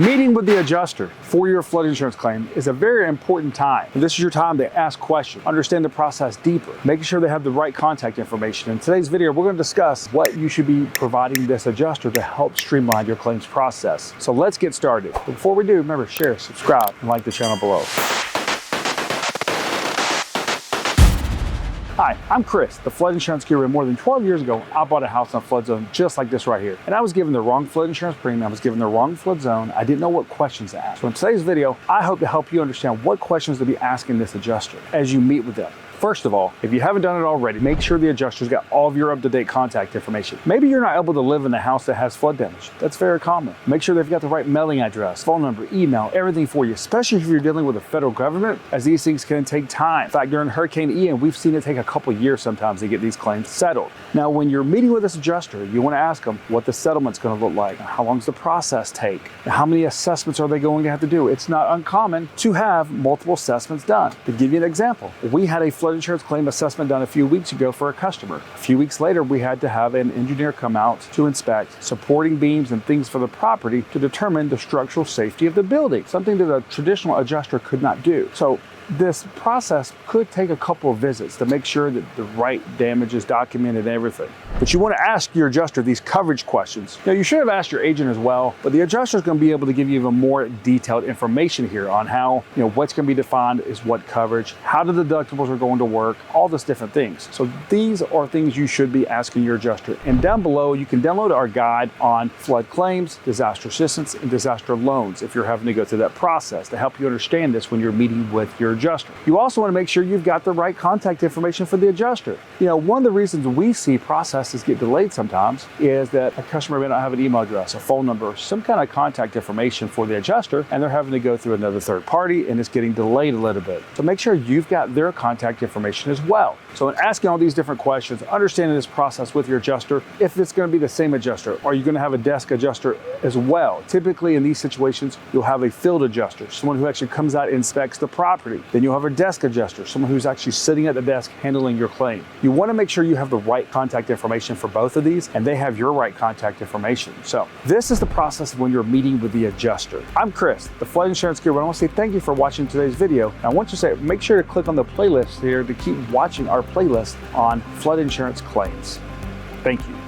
Meeting with the adjuster for your flood insurance claim is a very important time. And this is your time to ask questions, understand the process deeper, making sure they have the right contact information. In today's video, we're going to discuss what you should be providing this adjuster to help streamline your claims process. So let's get started. But before we do, remember, share, subscribe, and like the channel below. Hi, I'm Chris, the flood insurance guru. More than 12 years ago, I bought a house in a flood zone just like this right here. And I was given the wrong flood insurance premium. I was given the wrong flood zone. I didn't know what questions to ask. So in today's video, I hope to help you understand what questions to be asking this adjuster as you meet with them. First of all, if you haven't done it already, make sure the adjuster's got all of your up-to-date contact information. Maybe you're not able to live in the house that has flood damage. That's very common. Make sure they've got the right mailing address, phone number, email, everything for you, especially if you're dealing with the federal government, as these things can take time. In fact, during Hurricane Ian, we've seen it take a couple years sometimes to get these claims settled. Now, when you're meeting with this adjuster, you want to ask them what the settlement's going to look like, how long does the process take, and how many assessments are they going to have to do. It's not uncommon to have multiple assessments done. To give you an example, we had a flood insurance claim assessment done a few weeks ago for a customer. A few weeks later, we had to have an engineer come out to inspect supporting beams and things for the property to determine the structural safety of the building, something that a traditional adjuster could not do. So this process could take a couple of visits to make sure that the right damage is documented and everything. But you want to ask your adjuster these coverage questions. Now, you should have asked your agent as well, but the adjuster is going to be able to give you even more detailed information here on how, what's going to be defined is what coverage, how the deductibles are going to work, all these different things. So these are things you should be asking your adjuster. And down below, you can download our guide on flood claims, disaster assistance, and disaster loans if you're having to go through that process to help you understand this when you're meeting with your adjuster. You also want to make sure you've got the right contact information for the adjuster. One of the reasons we see processes get delayed sometimes is that a customer may not have an email address, a phone number, some kind of contact information for the adjuster, and they're having to go through another third party, and it's getting delayed a little bit. So make sure you've got their contact information as well. So in asking all these different questions, understanding this process with your adjuster, if it's going to be the same adjuster, are you going to have a desk adjuster as well? Typically in these situations, you'll have a field adjuster, someone who actually comes out and inspects the property. Then you'll have a desk adjuster, someone who's actually sitting at the desk handling your claim. You want to make sure you have the right contact information for both of these, and they have your right contact information. So this is the process when you're meeting with the adjuster. I'm Chris, the flood insurance guru, and I want to say thank you for watching today's video. And I want you to say, make sure to click on the playlist here to keep watching our playlist on flood insurance claims. Thank you.